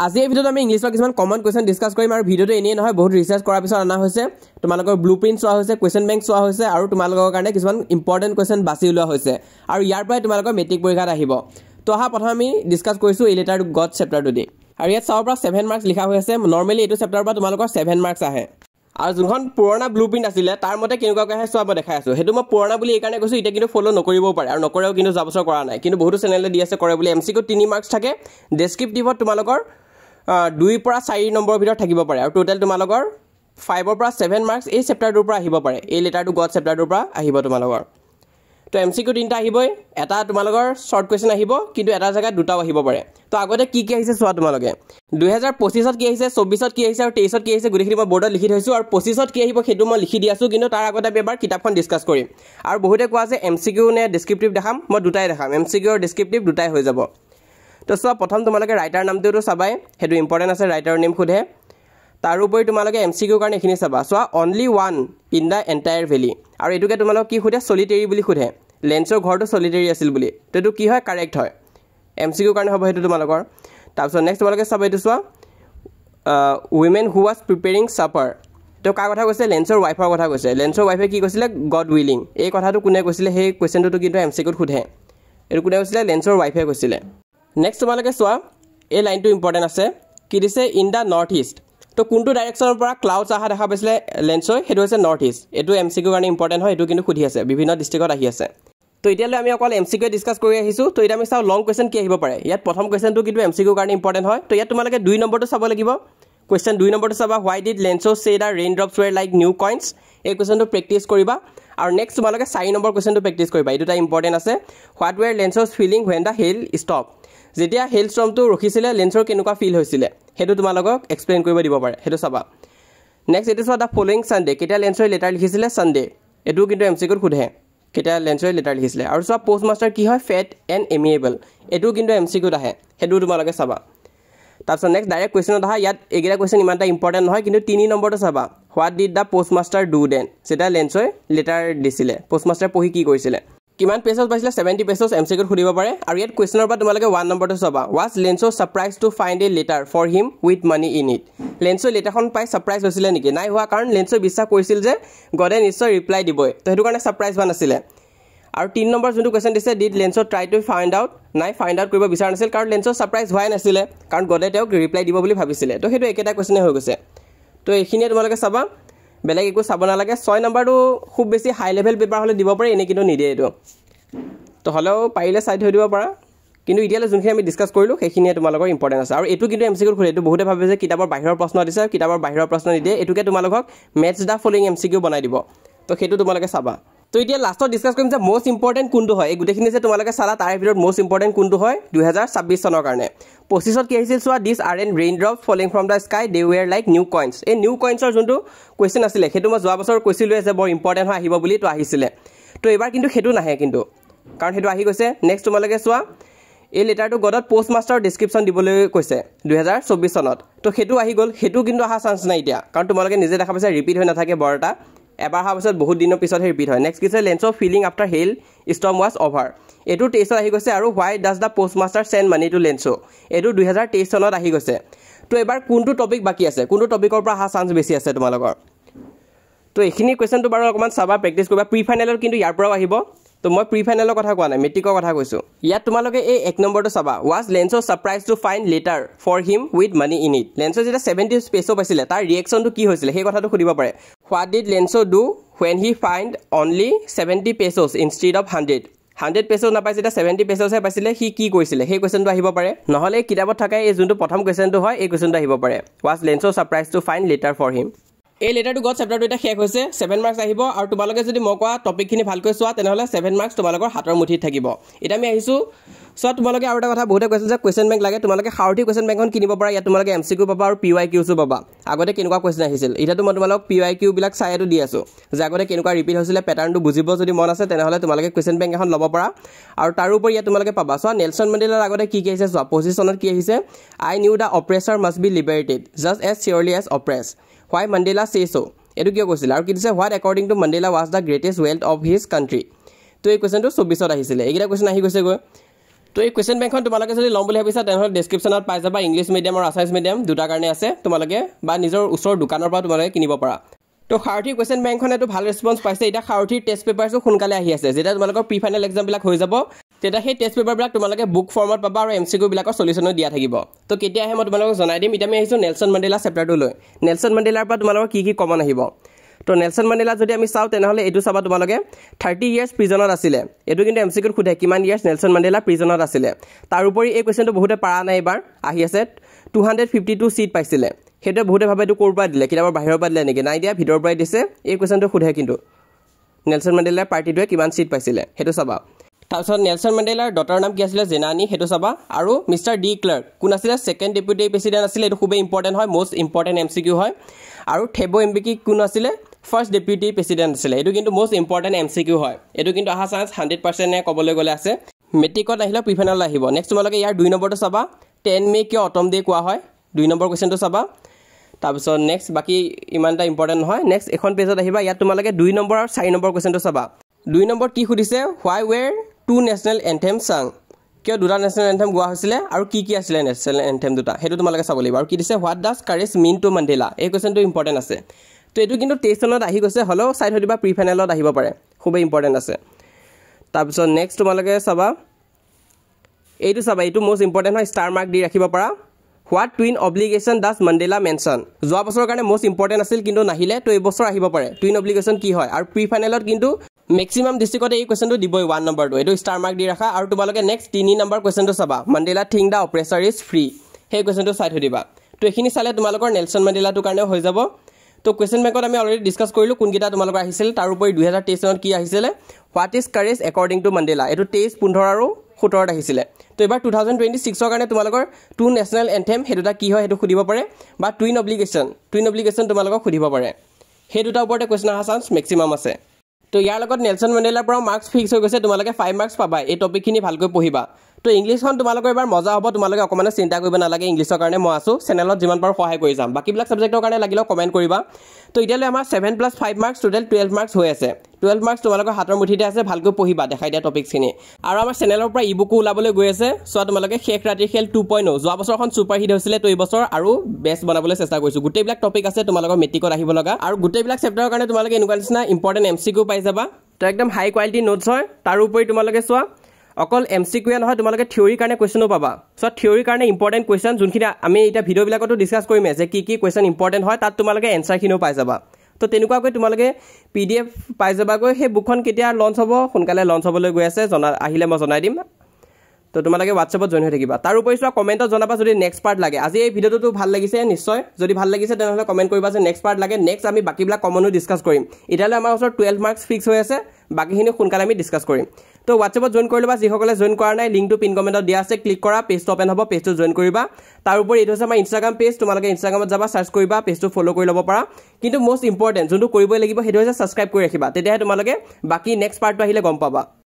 আজি এই ভিডিঅ'ত আমি ইংলিছৰ কিছুমান কমন কুৱেশ্যন ডিছকাছ কৰিম আৰু ভিডিঅ'টো এনেই নহয় বহুত ৰিচাৰ্চ কৰাৰ পিছত অনা হৈছে তোমালোকৰ ব্লুপ্ৰিণ্ট চোৱা হৈছে কুৱেশ্যন বেংক চোৱা হৈছে আৰু তোমালোকৰ কাৰণে কিছুমান ইম্পৰ্টেণ্ট কুৱেশ্যন বাছি উলোৱা হৈছে আৰু ইয়াৰ পৰাই তোমালোকৰ মেট্ৰিক পৰীক্ষাত আহিব তো অহা প্ৰথম আমি ডিছকাছ কৰিছোঁ এই লেটাৰ গড চেপ্টাৰটো দি আৰু ইয়াত চাবৰ পৰা 7 মাৰ্কছ লিখা হৈ আছে নৰ্মেলি এইটো চেপ্টাৰৰ পৰা তোমালোকৰ 7 মাৰ্কছ আহে আৰু যোনখন পুৰণা ব্লুপ্ৰিণ্ট আছিলে তাৰ মতে কেনেকুৱাকৈ আহে চোৱা মই দেখাই আছোঁ সেইটো মই পুৰণা বুলি এইকাৰণে কৈছোঁ এতিয়া কিন্তু ফ'ল' নকৰিবও পাৰে আৰু নকৰেও কিন্তু যোৱা বছৰ কৰা নাই কিন্তু বহুতো চেনেলে দি আছে কৰে বুলি MCQ 3 মাৰ্কছ থাকে ডেছক্ৰিপটিভত তোমালোকৰ 2 পৰা 4 নম্বৰৰ ভিতৰত থাকিব পাৰে আৰু টোটেল তোমালোকৰ 5 পৰা 7 মাৰ্কছ এই চেপ্টাৰটোৰ পৰা আহিব পাৰে এই লেটাৰটো গড চেপ্টাৰটোৰ পৰা আহিব তোমালোকৰ তো MCQ 3টা আহিবই এটা তোমালোকৰ শৰ্ট কুৱেশ্যন আহিব কিন্তু এটা জায়গাত দুটাও আহিব পাৰে তো আগতে কি আহিছে চোৱা তোমালোকে 2025ত কি আহিছে 24ত কি আহিছে আৰু 23ত কি আহিছে গুটেখিনি মই বৰ্ডত লিখি থৈছোঁ আৰু 25ত কি আহিব সেইটো মই লিখি দি আছোঁ কিন্তু তাৰ আগতে আমি এবাৰ কিতাপখন ডিছকাছ কৰিম আৰু বহুতে কোৱা যে MCQ নে ডেছক্ৰিপটিভ দেখাম মই দুটাই দেখাম MCQ আৰু ডেছক্ৰিপটিভ দুটাই হৈ যাব তো চোৱা প্ৰথম তোমালোকে ৰাইটাৰ নামটোতো চাবাই সেইটো ইম্পৰ্টেণ্ট আছে ৰাইটাৰৰ নেম সোধে তাৰ উপৰি তোমালোকে MCQ কাৰণে এখিনি চাবা চোৱা only one in the entire valley আৰু এইটোকে তোমালোক কি সোধে চলিটেৰী বুলি সোধে লেন্সৰ ঘৰটো চলিটেৰী আছিল বুলি তো এইটো কি হয় কাৰেক্ট হয় MCQ কাৰণে হ'ব সেইটো তোমালোকৰ তাৰপিছত নেক্সট তোমালোকে চাবা এইটো চোৱা উইমেন হু ৱাজ প্ৰিপেয়াৰিং ছাপাৰ তো কাৰ কথা কৈছে লেন্সৰ ৱাইফৰ কথা কৈছে লেন্সৰ ৱাইফে কি কৈছিলে গড উইলিং এই কথাটো কোনে কৈছিলে সেই কুৱেশ্যনটো কিন্তু MCQত সোধে এইটো কোনে কৈছিলে লেন্সৰ ৱাইফে কৈছিলে নেক্সট তোমালোকে চোৱা এই লাইনটো ইম্পৰ্টেণ্ট আছে কি দিছে ইন দ্য নৰ্থ ইষ্ট তো কোনটো ডাইৰেকশ্যনৰ পৰা ক্লাউডছ অহা দেখা পাইছিলে লেন্সৰ সেইটো হৈছে নৰ্থ ইষ্ট এইটো MCQ কাৰণে ইম্পৰ্টেণ্ট হয় এইটো কিন্তু সুধি আছে বিভিন্ন ডিষ্ট্ৰিক্টত আহি আছে তো এতিয়ালৈ আমি অকল MCQ ডিছকাছ কৰি আহিছোঁ তো এতিয়া আমি চাওঁ লং কুৱেশ্যন কি আহিব পাৰে ইয়াত প্ৰথম কুৱেশ্যনটো কিন্তু MCQ কাৰণে ইম্পৰ্টেণ্ট হয় তো ইয়াত তোমালোকে 2 নম্বৰটো চাব লাগিব কুৱেশ্যন 2 নম্বৰটো চাবা হোৱাই did Lencho say the raindrops were like new coins এই কুৱেশ্যনটো প্ৰেক্টিছ কৰিবা আৰু নেক্সট তোমালোকে 4 নম্বৰ কুৱেশ্যনটো প্ৰেক্টিছ কৰিবা এই দুটা ইম্পৰ্টেণ্ট আছে what were Lencho's feeling when the hail stop যেতিয়া হেল ষ্টৰ্মটো ৰখিছিলে লেন্সৰ কেনেকুৱা ফিল হৈছিলে সেইটো তোমালোকক এক্সপ্লেইন কৰিব দিব পাৰে সেইটো চাবা নেক্সট এইটো চোৱা দ্য ফলোইং ছানডে কেতিয়া লেন্সৰ লেটাৰ লিখিছিলে ছানডে এইটো কিন্তু MCQত সোধে কেতিয়া লেন্সৰ লেটাৰ লিখিছিলে আৰু চোৱা পোষ্ট মাষ্টাৰ কি হয় ফেট এণ্ড এমিয়েবল এইটো কিন্তু MCQত আহে সেইটো তোমালোকে চাবা তাৰপিছত নেক্সট ডাইৰেক্ট কুৱেশ্যনত আহা ইয়াত এইকেইটা কুৱেশ্যন ইমান এটা ইম্পৰ্টেণ্ট নহয় কিন্তু 3 নম্বৰটো চাবা what did the post master do then যেতিয়া লেন্সৰ লেটাৰ দিছিলে পোষ্ট মাষ্টাৰ পঢ়ি কি কৰিছিলে কিমান পেজত পাইছিলে 70 পেজত MCQত সুধিব পাৰে আৰু ইয়াত কুৱেশ্যনৰ পৰা তোমালোকে 1 নম্বৰটো চাবা was Lencho surprised to find a letter for him with money in it লেন্সৰ লেটাৰখন পাই ছাৰপ্ৰাইজ হৈছিলে নেকি নাই হোৱা কাৰণ লেন্সই বিশ্বাস কৰিছিল যে গডে নিশ্চয় ৰিপ্লাই দিবই তো সেইটো কাৰণে ছাৰপ্ৰাইজ হোৱা নাছিলে আৰু 3 নম্বৰ যোনটো কুৱেশ্যন দিছে did লেন্সো try to find out নাই ফাইণ্ড আউট কৰিব বিচৰা নাছিল কাৰণ লেন্সৰ ছাৰপ্ৰাইজ হোৱাই নাছিলে কাৰণ গডে তেওঁক ৰিপ্লাই দিব বুলি ভাবিছিলে তো সেইটো একেটা কুৱেশ্যনে হৈ গৈছে তো এইখিনিয়ে তোমালোকে চাবা বেলেগ একো চাব নালাগে 6 নম্বৰটো খুব বেছি হাই লেভেল পেপাৰ হ'লে দিব পাৰে এনে কিন্তু নিদিয়ে এইটো তো হ'লেও পাৰিলে চাই থৈ দিব পাৰা কিন্তু এতিয়ালৈ যোনখিনি আমি ডিছকাছ কৰিলোঁ সেইখিনিয়ে তোমালোকৰ ইম্পৰ্টেণ্ট আছে আৰু এইটো কিন্তু MCQত সোধে এইটো বহুতে ভাবে যে কিতাপৰ বাহিৰৰ প্ৰশ্ন দিছে কিতাপৰ বাহিৰৰ প্ৰশ্ন নিদিয়ে এইটোকে তোমালোকক মেথছ দ্য ফলোইং MCQ বনাই দিব তো সেইটো তোমালোকে চাবা তো এতিয়া লাষ্টত ডিছকাছ কৰিম যে মষ্ট ইম্পৰ্টেণ্ট কোনটো হয় এই গোটেইখিনি যে তোমালোকে চালা তাৰে ভিতৰত মষ্ট ইম্পৰ্টেণ্ট কোনটো হয় 2026 চনৰ কাৰণে 25ত কি আহিছিল চোৱা this are an raindrop falling from the sky they were like new coins এই নিউ কইনছৰ যোনটো কুৱেশ্যন আছিলে সেইটো মই যোৱা বছৰ কৈছিলোঁ যে বৰ ইম্পৰ্টেণ্ট হয় আহিব বুলি তো আহিছিলে তো এইবাৰ কিন্তু সেইটো নাহে কিন্তু কাৰণ সেইটো আহি গৈছে নেক্সট তোমালোকে চোৱা এই লেটাৰটো গডত পোষ্ট মাষ্টাৰ ডিছক্ৰিপশ্যন দিবলৈ কৈছে 2024 চনত তো সেইটো আহি গ'ল সেইটো কিন্তু অহা চান্স নাই এতিয়া কাৰণ তোমালোকে নিজে দেখা পাইছে ৰিপিট হৈ নাথাকে বৰ এটা এবাৰ অহাৰ পিছত বহুত দিনৰ পিছতহে ৰিপিট হয় নেক্সট কিছে Lencho's of feeling after hail storm was over এইটো 23ত আহি গৈছে আৰু why does the post master send money to Lencho এইটো 2023 চনত আহি গৈছে তো এবাৰ কোনটো টপিক বাকী আছে কোনটো টপিকৰ পৰা অহা চান্স বেছি আছে তোমালোকৰ তো এইখিনি কুৱেশ্যনটো বাৰু অকণমান চাবা প্ৰেক্টিছ কৰিবা প্ৰি ফাইনেলত কিন্তু ইয়াৰ পৰাও আহিব তো মই প্ৰি ফাইনেলৰ কথা কোৱা নাই মেট্ৰিকৰ কথা কৈছোঁ ইয়াত তোমালোকে এই 1 নম্বৰটো চাবা was Lencho surprised to find letter for him with money in it লেন্সৰ যেতিয়া 70 পেজো পাইছিলে তাৰ ৰিয়েকশ্যনটো কি হৈছিলে সেই কথাটো সুধিব পাৰে what did লেন্সো do when he find only 70 pesos instead of 100 pesos নাপাইছে এটা 70 pesos হে পাইছিলে সি কি কৰিছিলে সেই কোৱেশ্যনটো আহিব পাৰে নহলে কিতাপত থকা এই যোনটো প্ৰথম কোৱেশ্যনটো হয় এই কোৱেশ্যনটো আহিব পাৰে was Lenso surprised to find later for him এই লেটাৰটো গড চেপ্টাৰটো এটা শেষ হৈছে 7 মাৰ্কছ আহিব আৰু তোমালোকে যদি মই কোৱা টপিকখিনি ভালকৈ চোৱা তেনেহলে 7 মাৰ্কছ তোমালোকৰ হাতৰ মুঠিত থাকিব এটা আমি আহিছো সো তোমালোকে আৰু এটা কথা বহুতে কৈছে যে কুৱেশ্যন বেংক লাগে তোমালোকে সাৰথি কুৱেশ্যন বেংকখন কিনিব পৰা ইয়াত তোমালোকে MCQ পাবা আৰু PYQছো পাবা আগতে কেনেকুৱা কুৱেশ্যন আহিছিল এতিয়াতো মই তোমালোকক PYQ বিলাক চাইটো দি আছো যে আগতে কেনেকুৱা ৰিপিট হৈছিলে প্যাটাৰ্নটো বুজিব যদি মন আছে তেনেহলে তোমালোকে কুৱেশ্যন বেংক এখন ল'ব পৰা আৰু তাৰ উপৰি ইয়াত তোমালোকে পাবা সো নেলসন মেণ্ডেলাৰ আগতে কি আহিছে সো পজিশনত কি আহিছে I knew the oppressor must be liberated just as surely as oppressed why Mandela say so এটো কিয় কৈছিল আৰু কি দিছে what according to Mandela was the greatest wealth of his country তো এই কুৱেশ্যনটো 24ত আহিছিলে এইকেইটা কুৱেশ্যন আহি গৈছে গৈ তো এই কুৱেশ্যন বেংকখন তোমালোকে যদি ল'ম বুলি ভাবিছা তেনেহ'লে ডেছক্ৰিপশ্যনত পাই যাবা ইংলিছ মিডিয়াম আৰু আছামিজ মিডিয়াম দুটাৰ কাৰণে আছে তোমালোকে বা নিজৰ ওচৰৰ দোকানৰ পৰা তোমালোকে কিনিব পাৰা তো সাৰথীৰ কুৱেশ্যন বেংকখনেতো ভাল ৰেছপন্স পাইছে এতিয়া সাৰথীৰ টেষ্ট পেপাৰছো সোনকালে আহি আছে যেতিয়া তোমালোকৰ প্ৰি ফাইনেল এক্সামবিলাক হৈ যাব তেতিয়া সেই টেষ্ট পেপাৰবিলাক তোমালোকে বুক ফৰ্মত পাবা আৰু MCQ বিলাকৰ সলিউশনো দিয়া থাকিব তো কেতিয়া আহে মই তোমালোকক জনাই দিম এতিয়া আমি আহিছোঁ নেলছন মেণ্ডেলা চেপ্টাৰটো লৈ নেলছন মেণ্ডেলাৰ পৰা তোমালোকৰ কি কমন আহিব তো নেলছন মেণ্ডেলা যদি আমি চাওঁ তেনেহ'লে এইটো চাবা তোমালোকে 30 ইয়াৰ্ছ প্ৰিজনত আছিলে এইটো কিন্তু MCQত সোধে কিমান ইয়াৰ্ছ নেলছন মেণ্ডেলা প্ৰিজনত আছিলে তাৰ উপৰি এই কুৱেশ্যনটো বহুতে পাৰা নাই এবাৰ আহি আছে 252 সিট পাইছিলে সেইটো বহুতে ভাবে এইটো ক'ৰ পৰা দিলে কিতাপৰ বাহিৰৰ পৰা দিলে নেকি নাই দিয়া ভিতৰৰ পৰাই দিছে এই কুৱেশ্যনটো সোধে কিন্তু নেলছন মেণ্ডেলাৰ পাৰ্টিটোৱে কিমান সিট পাইছিলে সেইটো চাবা তাৰপিছত নেলছন মেণ্ডেলাৰ ডটাৰ নাম কি আছিলে জেনানী সেইটো চাবা আৰু মিষ্টাৰ ডি ক্লাৰ্ক কোন আছিলে সেকেন্ড ডেপুটি প্ৰেছিডেণ্ট আছিলে এইটো খুবেই ইম্পৰ্টেণ্ট হয় মোষ্ট ইম্পৰ্টেণ্ট MCQ হয় আৰু থেবো এম্বিকি কোন আছিলে ফাৰ্ষ্ট ডেপুটি প্ৰেছিডেণ্ট আছিলে এইটো কিন্তু মোষ্ট ইম্পৰ্টেণ্ট MCQ হয় এইটো কিন্তু অহা চান্স 100% ক'বলৈ গ'লে আছে মেট্ৰিকত আহিলে প্ৰি ফাইনেল আহিব নেক্সট তোমালোকে ইয়াৰ 2 নম্বৰটো চাবা 10 মে কিয় অটম ডে কোৱা হয় 2 নম্বৰ কুৱেশ্যনটো চাবা তাৰপিছত নেক্সট বাকি ইমান এটা ইম্পৰ্টেণ্ট নহয় নেক্সট এখন পেজত আহিবা ইয়াত তোমালোকে 2 নম্বৰ আৰু 4 নম্বৰ কুৱেশ্যনটো চাবা 2 নম্বৰ কি সুধিছে হোৱাই ৱেৰ টু নেশ্যনেল এন্থেম sang কিয় দুটা নেশ্যনেল এন্থেম গোৱা হৈছিলে আৰু কি আছিলে নেশ্যনেল এন্থেম দুটা সেইটো তোমালোকে চাব লাগিব আৰু কি দিছে what does courage mean to Mandela এই কুৱেশ্যনটো ইম্পৰ্টেণ্ট আছে তো এইটো কিন্তু টেষ্টনত আহি গৈছে হ'লেও চাই থৈ দিবা প্ৰি ফাইনেলত আহিব পাৰে খুবেই ইম্পৰ্টেণ্ট আছে তাৰপিছত নেক্সট তোমালোকে চাবা এইটো চাবা এইটো মোষ্ট ইম্পৰ্টেণ্ট হয় ষ্টাৰ মাৰ্ক দি ৰাখিব পাৰা what twin obligation does Mandela mention যোৱা বছৰৰ কাৰণে মোষ্ট ইম্পৰ্টেণ্ট আছিল কিন্তু নাহিলে তো এই বছৰ আহিব পাৰে টুইন অব্লিগেশ্যন কি হয় আৰু প্ৰি ফাইনেলত কিন্তু মেক্সিমাম ডিষ্ট্ৰিক্টতে এই কুৱেশ্যনটো দিবই 1 নম্বৰটো এইটো ষ্টাৰ মাৰ্ক দি ৰাখা আৰু তোমালোকে নেক্সট 3 নম্বৰ কুৱেশ্যনটো চাবা Mandela think the oppressor is free সেই কুৱেশ্যনটো চাই থৈ দিবা তো এইখিনি চালে তোমালোকৰ নেলছন মেণ্ডেলাটোৰ কাৰণেও হৈ যাব তো কুৱেশ্যন বেংকত আমি অলৰেডি ডিছকাছ কৰিলোঁ কোনকেইটা তোমালোকৰ আহিছিল তাৰ উপৰি 2023 চনত কি আহিছিলে what is courage according to Mandela এইটো 23 15 আৰু 17ত আহিছিলে তো এবাৰ 2026ৰ কাৰণে তোমালোকৰ টু নেশ্যনেল এন্থেম সেইটা কি হয় সেইটো সুধিব পাৰে বা টুইন অব্লিগেশ্যন তোমালোকক সুধিব পাৰে সেই দুটা ওপৰতে কুৱেশ্যন অহা চান্স মেক্সিমাম আছে তো ইয়াৰ লগত নেলছন মেণ্ডেলাৰ পৰা মাৰ্কছ ফিক্স হৈ গৈছে তোমালোকে 5 মাৰ্কছ পাবা এই টপিকখিনি ভালকৈ পঢ়িবা তো ইংলিছখন তোমালোকৰ এবাৰ মজা হ'ব তোমালোকে অকমান চিন্তা কৰিব নালাগে ইংলিছৰ কাৰণে মই আছো চেনেলত যিমান পাৰো সহায় কৰি যাম বাকিবিলাক সাবজেক্টৰ কাৰণে লাগিলে কমেন্ট কৰিবা তো ইতিয়ালৈ আমাৰ 7 + 5 মাৰ্কছ টোটাল 12 মাৰ্কছ হৈ আছে 12 মাৰ্কছ তোমালোকৰ হাতৰ মুঠিতে আছে ভালকৈ পঢ়িবা দেখাই দিয়া টপিকখিনি আৰু আমাৰ চেনেলৰ পৰা ইবুকো ওলাবলৈ গৈ আছে সো তোমালোকে শেষ ৰাতি খেল 2.0 যোৱা বছৰখন সুপাৰ হিট হৈছিলে তো এই বছৰ আৰু বেষ্ট বনাবলৈ চেষ্টা কৰিছো গোটেইবিলাক টপিক আছে তোমালোকৰ মেট্ৰিকত আহিব লগা আৰু গোটেইবিলাক চেপ্টাৰৰ কাৰণে তোমালোকে এনেকুৱা নিচিনা ইম্পৰ্টেণ্ট MCQ পাই যাবা তো একদম হাই কোৱালিটি নোটছ হয় তাৰ উপৰি তোমালোকে চোৱা অকল MCQ নহয় তোমালোকে থিওৰিৰ কাৰণে কুৱেশ্যনো পাবা সো থিওৰিৰ কাৰণে ইম্পৰ্টেণ্ট কুৱেশ্যন যোনখিনি আমি এটা ভিডিঅ'বিলাকতো ডিছকাছ কৰিম যে কি কুৱেশ্যন ইম্পৰ্টেণ্ট হয় তাত তোমালোকে এনসাৰখিনিও পাই যাবা তো তেনেকুৱাকৈ তোমালোকে PDF পাই যাবাগৈ সেই বুকখন কেতিয়া লঞ্চ হ'ব সোনকালে লঞ্চ হ'বলৈ গৈ আছে আহিলে মই জনাই দিম তো তোমালোকে WhatsAppত জইন হৈ থাকিবা তাৰ উপৰি চোৱা কমেণ্টত জনাবা যদি নেক্সট পাৰ্ট লাগে আজি এই ভিডিঅ'টো ভাল লাগিছে নিশ্চয় যদি ভাল লাগিছে তেনেহ'লে কমেণ্ট কৰিবা যে নেক্সট পাৰ্ট লাগে নেক্সট আমি বাকিবিলাক কমনো ডিছকাছ কৰিম এতিয়ালৈ আমাৰ ওচৰত 12 মাৰ্কছ ফিক্স হৈ আছে বাকিখিনি সোনকালে আমি ডিছকাছ কৰিম তো WhatsAppত জইন কৰি ল'বা যিসকলে জইন কৰা নাই লিংকটো পিন কমেণ্টত দিয়া আছে ক্লিক কৰা পেজটো ওপেন হ'ব পেজটো জইন কৰিবা তাৰ উপৰি এইটো হৈছে আমাৰ ইনষ্টাগ্ৰাম পেজ তোমালোকে ইনষ্টাগ্ৰামত যাবা সাৰ্চ কৰিবা পেজটো ফলো কৰি ল'ব পাৰা কিন্তু মোষ্ট ইম্পৰ্টেণ্ট যোনটো কৰিবই লাগিব সেইটো হৈছে সাবস্ক্ৰাইব কৰি ৰাখিবা তেতিয়াহে তোমালোকে বাকি নেক্সট পাৰ্টটো আহিলে গম পাবা